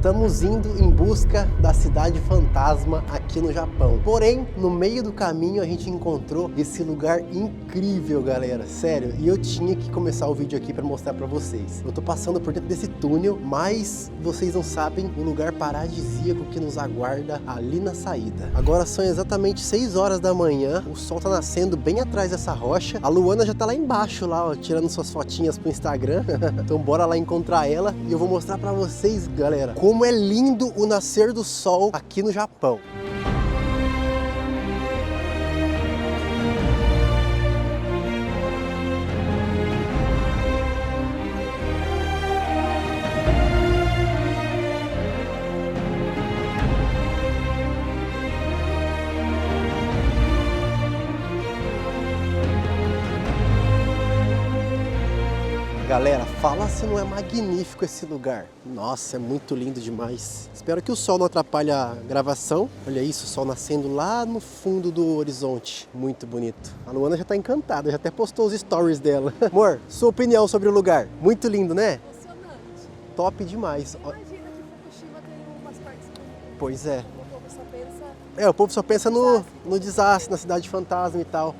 Estamos indo em busca da cidade fantasma aqui no Japão. Porém, no meio do caminho a gente encontrou esse lugar incrível, galera. Sério, e eu tinha que começar o vídeo aqui para mostrar para vocês. Eu tô passando por dentro desse túnel, mas vocês não sabem o lugar paradisíaco que nos aguarda ali na saída. Agora são exatamente 6 horas da manhã, o sol tá nascendo bem atrás dessa rocha. A Luana já tá lá embaixo, lá, ó, tirando suas fotinhas pro Instagram. Então bora lá encontrar ela e eu vou mostrar para vocês, galera, como é lindo o nascer do sol aqui no Japão. Galera, fala se não é magnífico esse lugar. Nossa, é muito lindo demais. Espero que o sol não atrapalhe a gravação. Olha isso, o sol nascendo lá no fundo do horizonte. Muito bonito. A Luana já tá encantada, já até postou os stories dela. Amor, sua opinião sobre o lugar? Muito lindo, né? Emocionante. Top demais. Imagina que Fukushima tem umas partes que Pois é. o povo só pensa... O povo só pensa no desastre, na cidade fantasma e tal.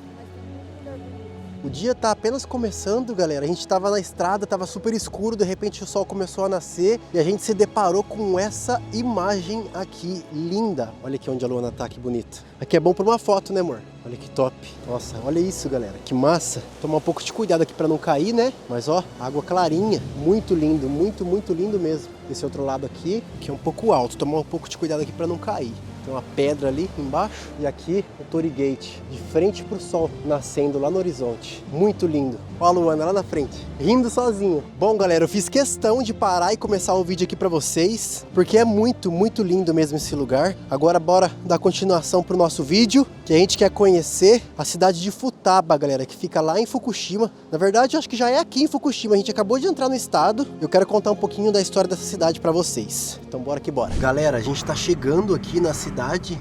O dia tá apenas começando, galera. A gente tava na estrada, tava super escuro, de repente o sol começou a nascer e a gente se deparou com essa imagem aqui, linda. Olha aqui onde a Luana tá, que bonito. Aqui é bom pra uma foto, né, amor? Olha que top. Nossa, olha isso, galera, que massa. Tomar um pouco de cuidado aqui pra não cair, né? Mas ó, água clarinha, muito lindo, muito lindo mesmo. Esse outro lado aqui, que é um pouco alto, tomar um pouco de cuidado aqui pra não cair. Tem uma pedra ali embaixo e aqui o Torii Gate, de frente pro sol nascendo lá no horizonte. Muito lindo. Ó a Luana lá na frente, rindo sozinha. Bom, galera, eu fiz questão de parar e começar o vídeo aqui pra vocês, porque é muito lindo mesmo esse lugar. Agora bora dar continuação pro nosso vídeo, que a gente quer conhecer a cidade de Futaba, galera, que fica lá em Fukushima. Na verdade, eu acho que já é aqui em Fukushima. A gente acabou de entrar no estado. Eu quero contar um pouquinho da história dessa cidade pra vocês. Então bora que bora. Galera, a gente tá chegando aqui na cidade.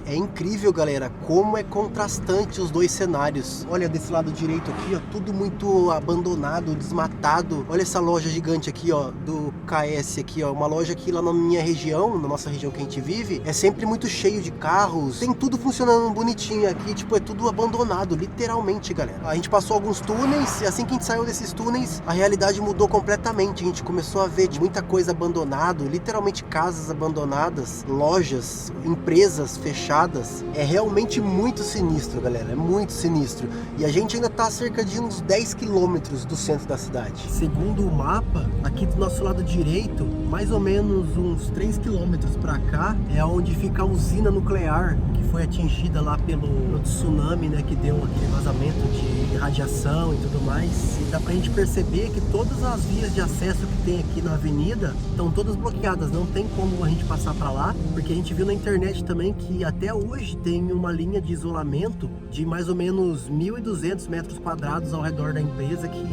É incrível, galera, como é contrastante os dois cenários. Olha, desse lado direito aqui, ó, tudo muito abandonado, desmatado. Olha essa loja gigante aqui, ó, do KS aqui, ó, uma loja que lá na minha região, na nossa região que a gente vive, é sempre muito cheio de carros. Tem tudo funcionando bonitinho aqui, tipo, é tudo abandonado, literalmente, galera. A gente passou alguns túneis e assim que a gente saiu desses túneis, a realidade mudou completamente. A gente começou a ver muita coisa abandonada, literalmente casas abandonadas, lojas, empresas fechadas. É realmente muito sinistro, galera, é muito sinistro. E a gente ainda tá a cerca de uns 10 quilômetros do centro da cidade. Segundo o mapa, aqui do nosso lado direito, mais ou menos uns 3 quilômetros pra cá, é onde fica a usina nuclear, que foi atingida lá pelo tsunami, né, que deu aquele vazamento de radiação e tudo mais. E dá pra gente perceber que todas as vias de acesso que tem aqui na avenida estão todas bloqueadas, não tem como a gente passar pra lá, porque a gente viu na internet também que até hoje tem uma linha de isolamento de mais ou menos 1.200 metros quadrados ao redor da empresa, que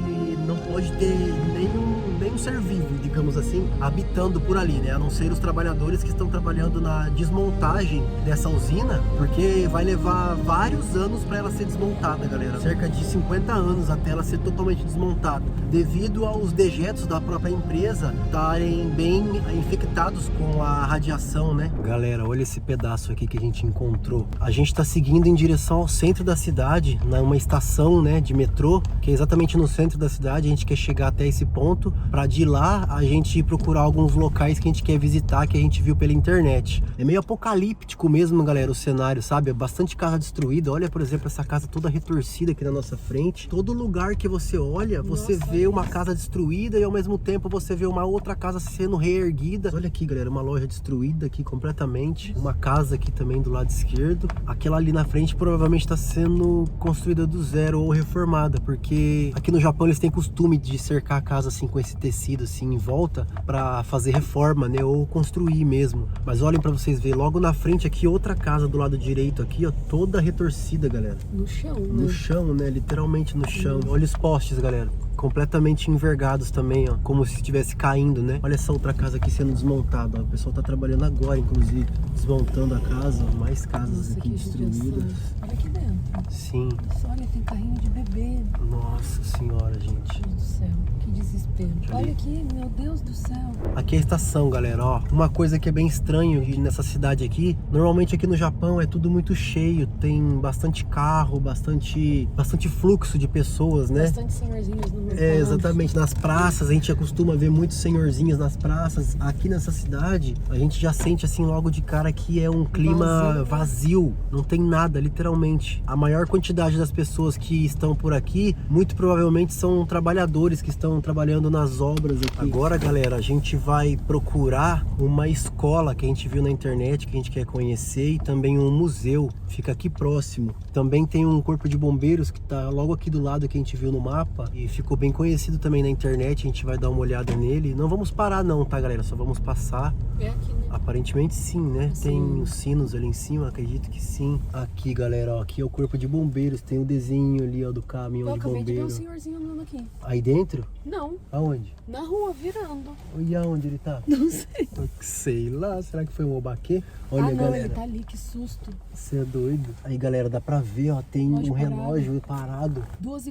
não pode ter nenhum ser vivo, digamos assim, habitando por ali, né? A não ser os trabalhadores que estão trabalhando na desmontagem dessa usina, porque vai levar vários anos para ela ser desmontada, galera. Cerca de 50 anos até ela ser totalmente desmontada, devido aos dejetos da própria empresa estarem bem infectados com a radiação, né? Galera, olha esse pedaço aqui que a gente encontrou. A gente está seguindo em direção ao centro da cidade, numa estação, né, de metrô, que é exatamente no centro da cidade. A gente quer chegar até esse ponto, para de lá a gente ir procurar alguns locais que a gente quer visitar, que a gente viu pela internet. É meio apocalíptico mesmo, galera, o cenário, sabe? É bastante casa destruída. Olha, por exemplo, essa casa toda retorcida aqui na nossa frente. Todo lugar que você olha, você vê uma casa destruída e ao mesmo tempo você vê uma outra casa sendo reerguida. Olha aqui, galera, uma loja destruída aqui completamente. Uma casa aqui também do lado esquerdo. Aquela ali na frente provavelmente está sendo construída do zero ou reformada, porque aqui no Japão eles têm costume de cercar a casa assim com esse tecido assim em volta para fazer reforma, né, ou construir mesmo. Mas olhem para vocês verem, logo na frente aqui outra casa do lado direito aqui, ó, toda retorcida, galera. No chão, né? No chão, né, literalmente no chão. Olha os postes, galera. completamente envergados também, ó, como se estivesse caindo, né? Olha essa outra casa aqui sendo desmontada, ó. O pessoal tá trabalhando agora, inclusive, desmontando a casa, ó. Mais casas Nossa, aqui que destruídas. judiação. Olha aqui dentro. Sim. Nossa, olha, tem carrinho de bebê. Nossa senhora, gente. Meu Deus do céu, que desespero. Ali. Olha aqui, meu Deus do céu. Aqui é a estação, galera, ó. Uma coisa que é bem estranho nessa cidade aqui, normalmente aqui no Japão é tudo muito cheio, tem bastante carro, bastante fluxo de pessoas, né? Bastante senhorzinhos no mercado. É, exatamente. Nas praças, a gente acostuma ver muitos senhorzinhos nas praças. Aqui nessa cidade, a gente já sente assim logo de cara que é um clima vazio. Não tem nada, literalmente. A maior quantidade das pessoas que estão por aqui, muito provavelmente são trabalhadores que estão trabalhando nas obras aqui. Agora, galera, a gente vai procurar uma escola que a gente viu na internet, que a gente quer conhecer, e também um museu. Fica aqui próximo. Também tem um corpo de bombeiros que tá logo aqui do lado que a gente viu no mapa e ficou bem conhecido também na internet. A gente vai dar uma olhada nele. Não vamos parar não, tá, galera? Só vamos passar. É aqui, né? Aparentemente sim, né? Sim. Tem os sinos ali em cima, acredito que sim. Aqui, galera, ó, aqui é o corpo de bombeiros. Tem o desenho ali, ó, do caminhão Eu de acabei de ver bombeiro. um senhorzinho andando aqui. Aí dentro? Não, Aonde? na rua, virando. E aonde ele tá? Não sei. Sei lá, será que foi um obaquê? Olha, Ah, não, galera. ele tá ali, que susto. Você é doido? Aí, galera, dá pra ver, ó, tem Relógio um relógio parado.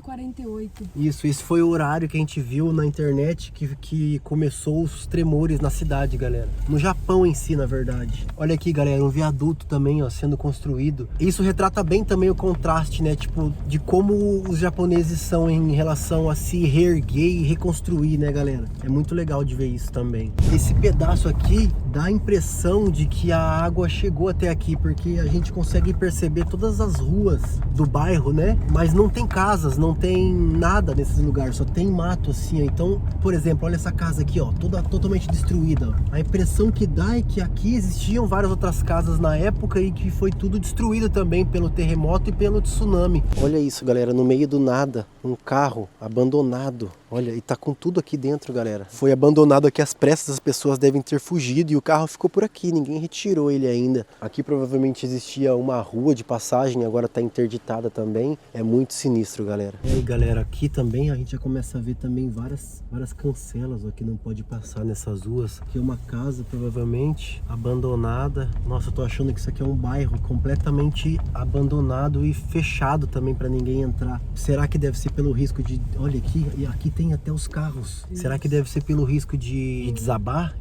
12h48. Isso, esse foi o horário que a gente viu na internet que começou os tremores na cidade, galera. No Japão em si, na verdade. Olha aqui, galera, um viaduto também, ó, sendo construído. Isso retrata bem também o contraste, né, tipo, de como os japoneses são em relação a se reerguer e reconstruir, né, galera? É muito legal de ver isso também. Esse pedaço aqui dá a impressão de que a água chegou até aqui, porque a gente consegue perceber todas as ruas do bairro, né? Mas não tem casas, não tem nada nesses lugares, só tem mato assim, ó. Então, por exemplo, olha essa casa aqui, ó, toda totalmente destruída, ó. A impressão que dá é que aqui existiam várias outras casas na época e que foi tudo destruído também pelo terremoto e pelo tsunami. Olha isso, galera, no meio do nada, um carro abandonado. Olha, e tá com tudo aqui dentro, galera. Foi abandonado aqui às pressas, as pessoas devem ter fugido e o carro ficou por aqui, ninguém retirou ele ainda. Aqui provavelmente existia uma rua de passagem, agora tá interditada também. É muito sinistro, galera. E aí, galera, aqui também a gente já começa a ver também várias cancelas, ó, que não pode passar nessas ruas. Aqui é uma casa, provavelmente, abandonada. Nossa, eu tô achando que isso aqui é um bairro completamente abandonado e fechado também para ninguém entrar. Será que deve ser pelo risco de... Olha aqui, e aqui tem até os carros. Isso. Será que deve ser pelo risco de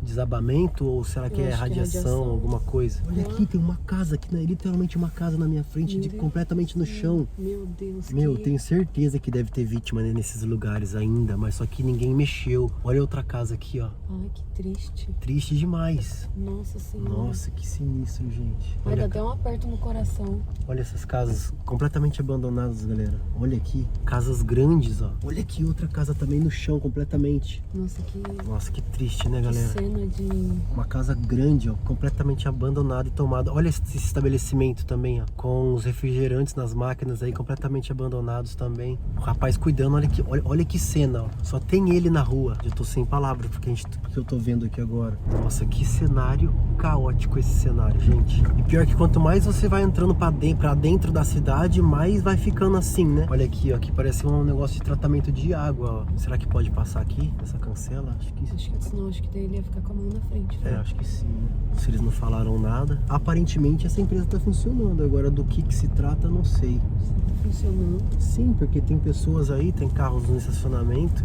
desabamento? Ou será que é radiação, alguma coisa? Olha aqui, tem uma casa aqui, né? Literalmente uma casa na minha frente, completamente no chão. Meu Deus. Meu, tenho certeza que deve ter vítima, né, nesses lugares ainda, mas só que ninguém mexeu. Olha outra casa aqui, ó. Ai, que triste. Triste demais. Nossa Senhora. Nossa, que sinistro, gente. Vai Olha, dar até um aperto no coração. olha essas casas completamente abandonadas, galera. Olha aqui, casas grandes, ó. Olha aqui outra casa também no chão, completamente. Nossa, que Nossa, que triste, né, galera? cena de... Uma casa grande, ó, completamente abandonada e tomada. Olha esse estabelecimento também, ó, com os refrigerantes nas máquinas aí, completamente abandonados também. O rapaz cuidando, olha que cena, ó. Só tem ele na rua. Eu tô sem palavras porque eu tô vendo aqui agora. Nossa, que cenário caótico esse cenário, gente. E pior que quanto mais você vai entrando pra dentro da cidade, mais vai ficando assim, né? Olha aqui, ó, aqui parece um negócio de tratamento de água, ó. Será que pode passar aqui, essa cancela? Acho que Não, acho que daí ele ia ficar com a mão na frente. é, acho que sim, né? Se eles não falaram nada. Aparentemente essa empresa tá funcionando. Agora do que se trata, não sei. Tá funcionando. Sim, porque tem pessoas aí, tem carros no estacionamento.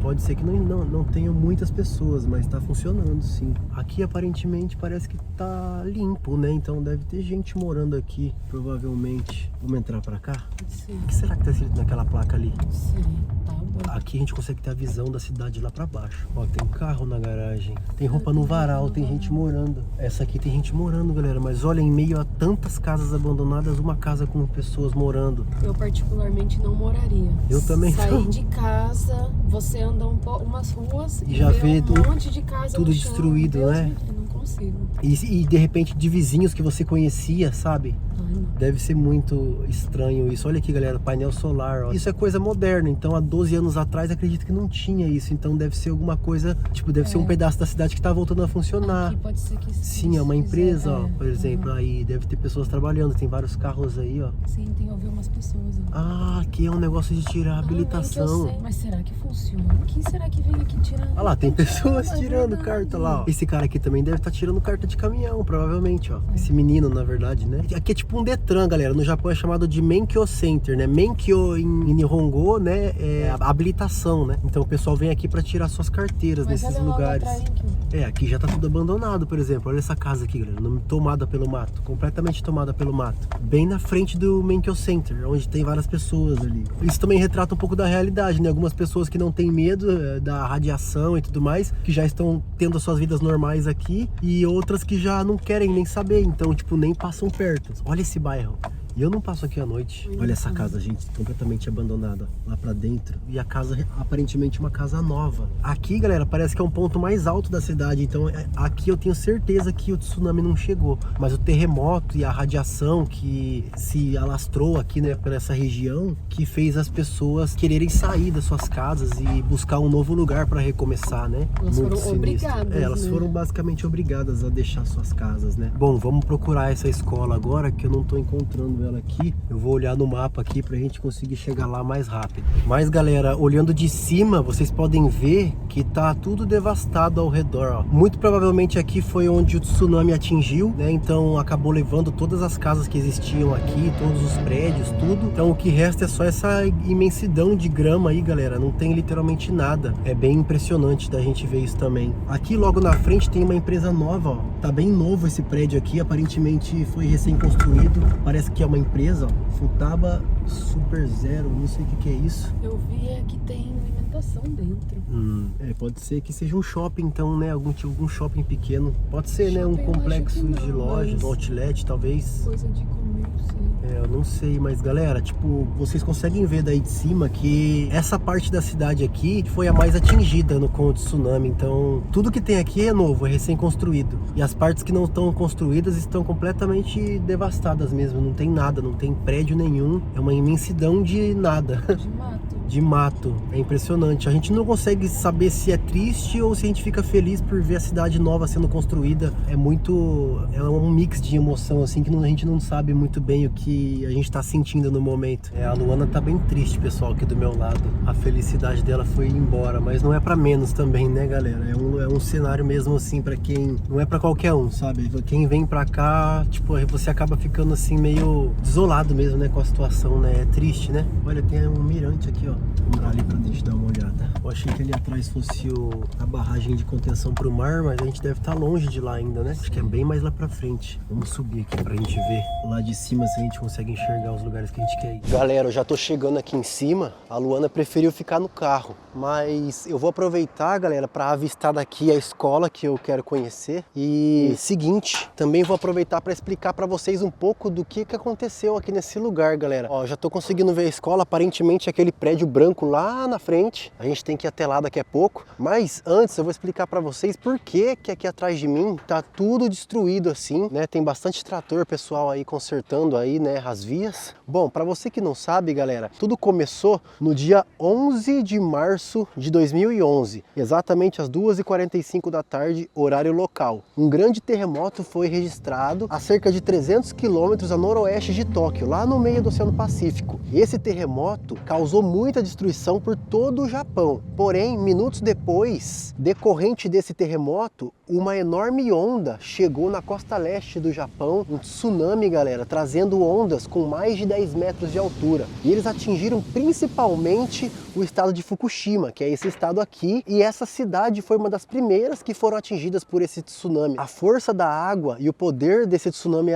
Pode ser que não tenham muitas pessoas, mas tá funcionando sim. Aqui aparentemente parece que tá limpo, né? Então deve ter gente morando aqui, provavelmente. Vamos entrar pra cá? Sim. O que será que tá escrito naquela placa ali? Sim, tá bom. Aqui a gente consegue ter a visão da cidade lá pra baixo. Ó, tem carro na garagem. Tem roupa no varal, tem gente morando. Essa aqui tem gente morando, galera. Mas olha, em meio a tantas casas abandonadas, uma casa com pessoas morando. Eu particularmente não moraria. Eu também não. Sair de casa, você anda umas ruas E já vê um monte de casa tudo no chão. destruído, Deus né? me livre, não consigo. possível. E de repente de vizinhos que você conhecia, sabe? Ai, não. Deve ser muito estranho isso. Olha aqui, galera, painel solar, ó. Isso é coisa moderna, então há 12 anos atrás acredito que não tinha isso. Então deve ser alguma coisa, tipo, deve ser um pedaço da cidade que tá voltando a funcionar. Aqui pode ser que Sim, é uma empresa, ó, por exemplo, Uhum. aí deve ter pessoas trabalhando, tem vários carros aí, ó. Sim, tem ouvido umas pessoas. Ó. Ah, aqui é um negócio de tirar a Nem que eu habilitação. sei. Mas será que funciona? Quem será que vem aqui tirar? Olha lá, tem pessoas É tirando verdade. carta lá, ó. Esse cara aqui também deve estar tirando carta de caminhão, provavelmente, ó. Esse menino, na verdade, né? Aqui é tipo um Detran, galera. No Japão é chamado de Menkyo Center, né? Menkyo em Nihongo, né? É a habilitação, né? Então o pessoal vem aqui pra tirar suas carteiras Mas nesses olha lá, lugares. outra aí, que- Aqui já tá tudo abandonado, por exemplo. Olha essa casa aqui, galera. Tomada pelo mato. Completamente tomada pelo mato. Bem na frente do Menkyo Center, onde tem várias pessoas ali. Isso também retrata um pouco da realidade, né? Algumas pessoas que não têm medo da radiação e tudo mais, que já estão tendo as suas vidas normais aqui, e outras que já não querem nem saber, então, tipo, nem passam perto. Olha esse bairro. E eu não passo aqui à noite. Olha essa casa, gente, completamente abandonada lá pra dentro. E a casa, aparentemente, uma casa nova. Aqui, galera, parece que é um ponto mais alto da cidade. Então, aqui eu tenho certeza que o tsunami não chegou. Mas o terremoto e a radiação que se alastrou aqui, né, por essa região, que fez as pessoas quererem sair das suas casas e buscar um novo lugar pra recomeçar, né? Elas Muito foram sinistro. obrigadas, Elas né? foram basicamente obrigadas a deixar suas casas, né? Bom, vamos procurar essa escola agora, que eu não tô encontrando ela aqui. Eu vou olhar no mapa aqui pra gente conseguir chegar lá mais rápido. Mas, galera, olhando de cima, vocês podem ver que tá tudo devastado ao redor, ó. Muito provavelmente aqui foi onde o tsunami atingiu, né? Então acabou levando todas as casas que existiam aqui, todos os prédios, tudo. Então o que resta é só essa imensidão de grama aí, galera. Não tem literalmente nada. É bem impressionante da gente ver isso também. Aqui logo na frente tem uma empresa nova, ó. Tá bem novo esse prédio aqui, aparentemente foi recém-construído. Parece que é uma empresa, ó. Futaba Super Zero, não sei o que é isso. Eu vi é que tem alimentação dentro. Pode ser que seja um shopping então, né? Algum shopping pequeno. Pode ser, né? Um Shopping eu acho complexo que não, de lojas, mas- um outlet talvez. Coisa de comer, sei. Eu não sei, mas galera, tipo, vocês conseguem ver daí de cima que essa parte da cidade aqui foi a mais atingida com o tsunami. Então, tudo que tem aqui é novo, é recém-construído. E as partes que não estão construídas estão completamente devastadas mesmo. Não tem nada, não tem prédio nenhum. É uma imensidão de nada. De mato. De mato. É impressionante. A gente não consegue saber se é triste ou se a gente fica feliz por ver a cidade nova sendo construída. É um mix de emoção, assim, que a gente não sabe muito bem o que a gente tá sentindo no momento. A Luana tá bem triste, pessoal, aqui do meu lado. A felicidade dela foi embora, mas não é pra menos também, né, galera? É um cenário mesmo, assim, pra quem... Não é pra qualquer um, sabe? Quem vem pra cá, tipo, você acaba ficando, assim, meio desolado mesmo, né, com a situação, né? É triste, né? Olha, tem um mirante aqui, ó. Vamos lá ali pra gente dar uma olhada. Eu achei que ali atrás fosse a barragem de contenção pro mar, mas a gente deve estar longe de lá ainda, né? Acho que é bem mais lá pra frente. Vamos subir aqui pra gente ver lá de cima se a gente consegue enxergar os lugares que a gente quer ir. Galera, eu já tô chegando aqui em cima. A Luana preferiu ficar no carro, mas eu vou aproveitar, galera, pra avistar daqui a escola que eu quero conhecer. E seguinte, também vou aproveitar pra explicar pra vocês um pouco do que aconteceu aqui nesse lugar, galera. Ó, já tô conseguindo ver a escola, aparentemente aquele prédio branco lá na frente. A gente tem que ir até lá daqui a pouco. Mas antes eu vou explicar pra vocês por que aqui atrás de mim tá tudo destruído assim, né? Tem bastante trator, pessoal aí consertando aí, né, as vias. Bom, pra você que não sabe, galera, tudo começou no dia 11 de março de 2011, exatamente às 2h45 da tarde, horário local. Um grande terremoto foi registrado a cerca de 300 quilômetros a noroeste de Tóquio, lá no meio do Oceano Pacífico. Esse terremoto causou muita destruição por todo o Japão. Porém, minutos depois, decorrente desse terremoto, uma enorme onda chegou na costa leste do Japão, um tsunami, galera, trazendo ondas com mais de 10 metros de altura. E eles atingiram principalmente o estado de Fukushima, que é esse estado aqui, e essa cidade foi uma das primeiras que foram atingidas por esse tsunami. A força da água e o poder desse tsunami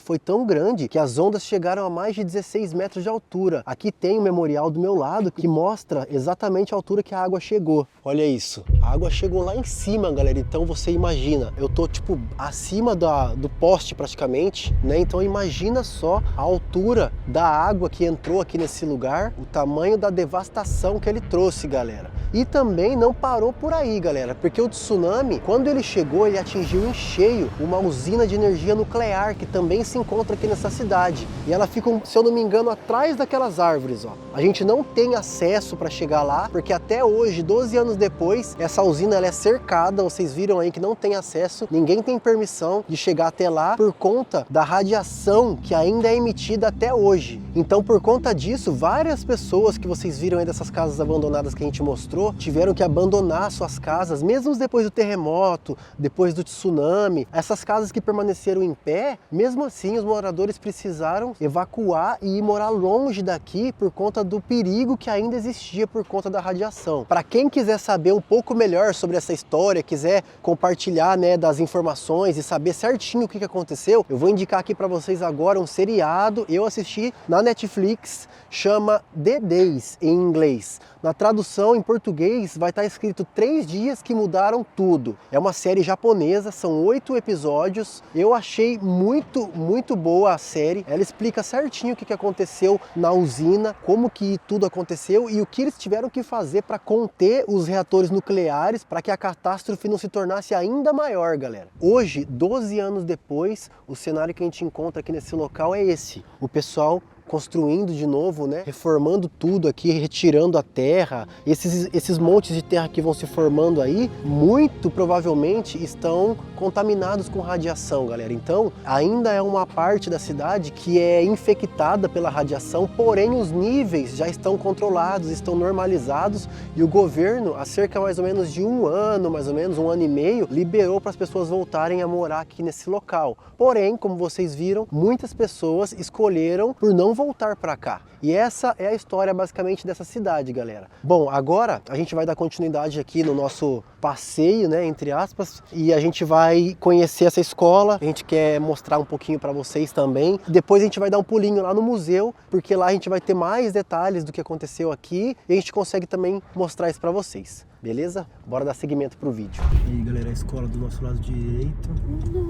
foi tão grande que as ondas chegaram a mais de 16 metros de altura. Aqui tem um memorial do meu lado que mostra exatamente a altura que a água chegou. Olha isso, a água chegou lá em cima, galera, então você imagina, eu tô tipo acima do poste praticamente, né? Então imagina só a altura da água que entrou aqui nesse lugar, o tamanho da devastação que ele trouxe, galera. E também não parou por aí, galera, porque o tsunami, quando ele chegou, ele atingiu em cheio uma usina de energia nuclear que também se encontra aqui nessa cidade. E ela fica, se eu não me engano, atrás daquelas árvores, ó. A gente não tem acesso para chegar lá, porque até hoje, 12 anos depois, essa usina ela é cercada, vocês viram aí que não tem acesso, ninguém tem permissão de chegar até lá por conta da radiação que ainda é emitida até hoje. Então, por conta disso, várias pessoas que vocês viram aí dessas casas abandonadas que a gente mostrou, tiveram que abandonar suas casas, mesmo depois do terremoto, depois do tsunami. Essas casas que permaneceram em pé, mesmo assim os moradores precisaram evacuar e ir morar longe daqui por conta do perigo que ainda existia por conta da radiação. Para quem quiser saber um pouco melhor sobre essa história, quiser compartilhar, né, das informações e saber certinho o que aconteceu, eu vou indicar aqui para vocês agora um seriado, eu assisti na Netflix, chama The Days em inglês. Na tradução em português vai estar escrito 3 dias que mudaram tudo. É uma série japonesa, são 8 episódios. Eu achei muito boa a série. Ela explica certinho o que aconteceu na usina, como que tudo aconteceu e o que eles tiveram que fazer para conter os reatores nucleares para que a catástrofe não se tornasse ainda maior, galera. Hoje, 12 anos depois, o cenário que a gente encontra aqui nesse local é esse. O pessoal construindo de novo, né? Reformando tudo aqui, retirando a terra. Esses montes de terra que vão se formando aí, muito provavelmente estão contaminados com radiação, galera. Então, ainda é uma parte da cidade que é infectada pela radiação, porém os níveis já estão controlados, estão normalizados e o governo, há cerca mais ou menos de um ano, mais ou menos um ano e meio, liberou para as pessoas voltarem a morar aqui nesse local. Porém, como vocês viram, muitas pessoas escolheram por não voltar para cá. E essa é a história basicamente dessa cidade, galera. Bom, agora a gente vai dar continuidade aqui no nosso passeio, né, entre aspas, e a gente vai conhecer essa escola. A gente quer mostrar um pouquinho para vocês também. Depois a gente vai dar um pulinho lá no museu, porque lá a gente vai ter mais detalhes do que aconteceu aqui e a gente consegue também mostrar isso para vocês. Beleza? Bora dar seguimento pro vídeo. E aí, galera, a escola do nosso lado direito.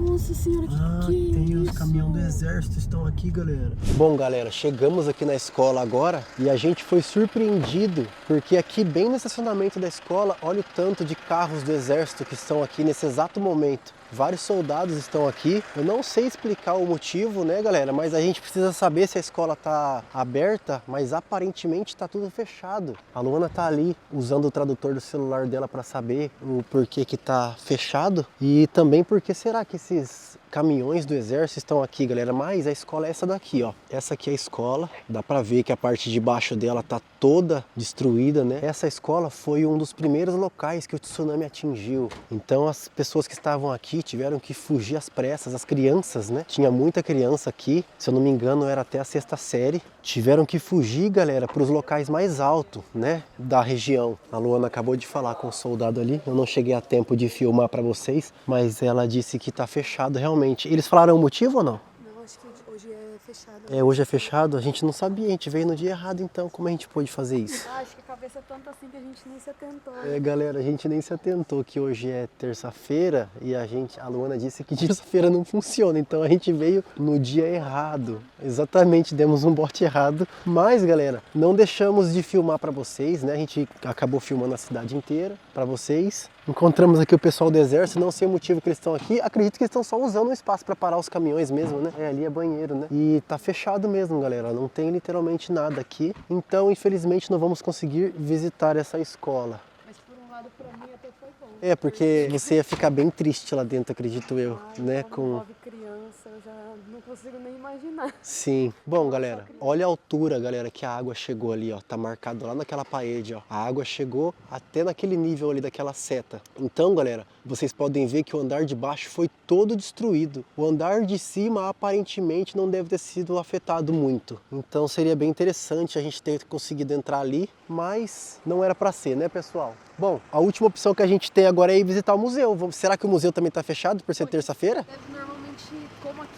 Nossa senhora, que tem isso? os caminhões do exército estão aqui, galera. Bom, galera, chegamos aqui na escola agora e a gente foi surpreendido porque aqui bem no estacionamento da escola, olha o tanto de carros do exército que estão aqui nesse exato momento. Vários soldados estão aqui. Eu não sei explicar o motivo, né, galera? Mas a gente precisa saber se a escola tá aberta, mas aparentemente tá tudo fechado. A Luana tá ali usando o tradutor do celular dela para saber o porquê que tá fechado e também porque será que esses caminhões do exército estão aqui, galera. Mas a escola é essa daqui, ó. Essa aqui é a escola. Dá pra ver que a parte de baixo dela tá toda destruída, né? Essa escola foi um dos primeiros locais que o tsunami atingiu. Então as pessoas que estavam aqui tiveram que fugir às pressas. As crianças, né? Tinha muita criança aqui. Se eu não me engano, era até a 6ª série. Tiveram que fugir, galera, para os locais mais altos, né? Da região. A Luana acabou de falar com o soldado ali. Eu não cheguei a tempo de filmar para vocês, mas ela disse que tá fechado realmente. Eles falaram o motivo ou não? Não, acho que hoje é fechado. É, hoje é fechado? A gente não sabia, a gente veio no dia errado então, como a gente pôde fazer isso? Acho que a cabeça é tanto assim que a gente nem se atentou. É, galera, a gente nem se atentou que hoje é terça-feira e a Luana disse que terça-feira não funciona, então a gente veio no dia errado. Exatamente, demos um bote errado, mas galera, não deixamos de filmar para vocês, né? A gente acabou filmando a cidade inteira para vocês. Encontramos aqui o pessoal do exército, não sei o motivo que eles estão aqui. Acredito que eles estão só usando o espaço para parar os caminhões mesmo, né? É, ali é banheiro, né? E tá fechado mesmo, galera. Não tem literalmente nada aqui. Então, infelizmente, não vamos conseguir visitar essa escola. Mas por um lado, pra mim até foi bom. É, porque você ia ficar bem triste lá dentro, acredito eu, né? Quando envolve criança, eu já não consigo nem imaginar. Sim. Bom, galera, olha a altura, galera, que a água chegou ali, ó. Tá marcado lá naquela parede, ó. A água chegou até naquele nível ali daquela seta. Então, galera, vocês podem ver que o andar de baixo foi todo destruído. O andar de cima, aparentemente, não deve ter sido afetado muito. Então, seria bem interessante a gente ter conseguido entrar ali, mas não era pra ser, né, pessoal? Bom, a última opção que a gente tem agora é ir visitar o museu. Será que o museu também tá fechado por ser terça-feira? Normalmente, como aqui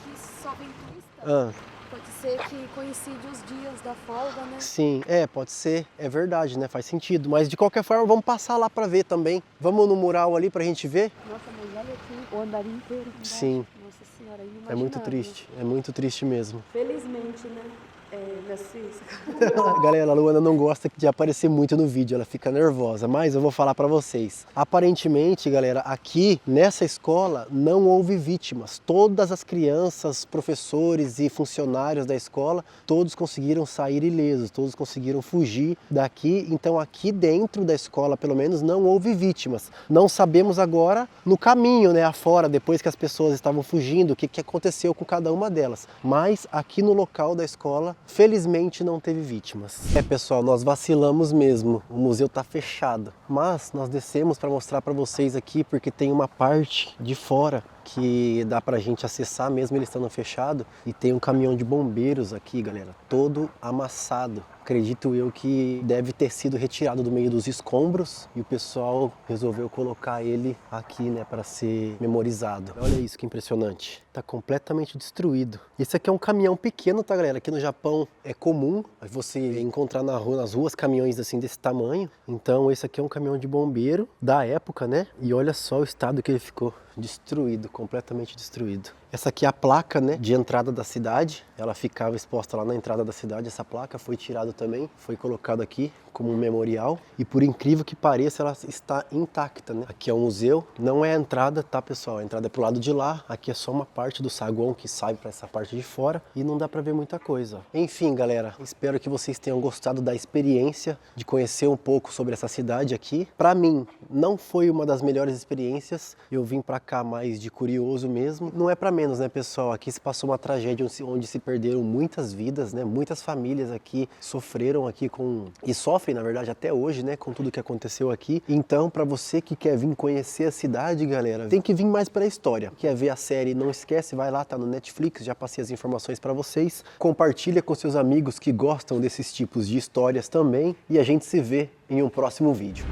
só vem turista, pode ser que coincide os dias da folga, né? Sim, pode ser. É verdade, né? Faz sentido. Mas de qualquer forma, vamos passar lá pra ver também. Vamos no mural ali pra gente ver? Nossa, mas olha aqui, o andar inteiro. Sim. Nossa senhora, inimaginável. É muito triste mesmo. Felizmente, né? Na Suíça. Galera, a Luana não gosta de aparecer muito no vídeo, ela fica nervosa, mas eu vou falar pra vocês. Aparentemente, galera, aqui nessa escola não houve vítimas. Todas as crianças, professores e funcionários da escola, todos conseguiram sair ilesos, todos conseguiram fugir daqui. Então aqui dentro da escola, pelo menos, não houve vítimas. Não sabemos agora no caminho, né, afora, depois que as pessoas estavam fugindo, o que aconteceu com cada uma delas. Mas aqui no local da escola, felizmente não teve vítimas. Pessoal, nós vacilamos mesmo, o museu tá fechado, mas nós descemos para mostrar para vocês aqui porque tem uma parte de fora que dá pra gente acessar mesmo ele estando fechado, e tem um caminhão de bombeiros aqui, galera, todo amassado. Acredito eu que deve ter sido retirado do meio dos escombros e o pessoal resolveu colocar ele aqui, né, para ser memorizado. Olha isso que impressionante. Tá completamente destruído. Esse aqui é um caminhão pequeno, tá, galera? Aqui no Japão é comum você encontrar nas ruas caminhões assim desse tamanho. Então esse aqui é um caminhão de bombeiro da época, né? E olha só o estado que ele ficou. Destruído, completamente destruído. Essa aqui é a placa, né, de entrada da cidade. Ela ficava exposta lá na entrada da cidade. Essa placa foi tirada também, foi colocada aqui como um memorial. E por incrível que pareça, ela está intacta, né? Aqui é um museu. Não é a entrada, tá, pessoal? A entrada é pro lado de lá. Aqui é só uma parte do saguão que sai para essa parte de fora e não dá para ver muita coisa. Enfim, galera, espero que vocês tenham gostado da experiência de conhecer um pouco sobre essa cidade aqui. Para mim, não foi uma das melhores experiências. Eu vim para cá mais de curioso mesmo. Não é para menos, né, pessoal? Aqui se passou uma tragédia onde se perderam muitas vidas, né? Muitas famílias aqui sofreram aqui e sofrem, na verdade, até hoje, né, com tudo que aconteceu aqui. Então, para você que quer vir conhecer a cidade, galera, tem que vir mais pela história. Quer ver a série? Não esquece, vai lá, tá no Netflix, já passei as informações para vocês. Compartilha com seus amigos que gostam desses tipos de histórias também e a gente se vê em um próximo vídeo.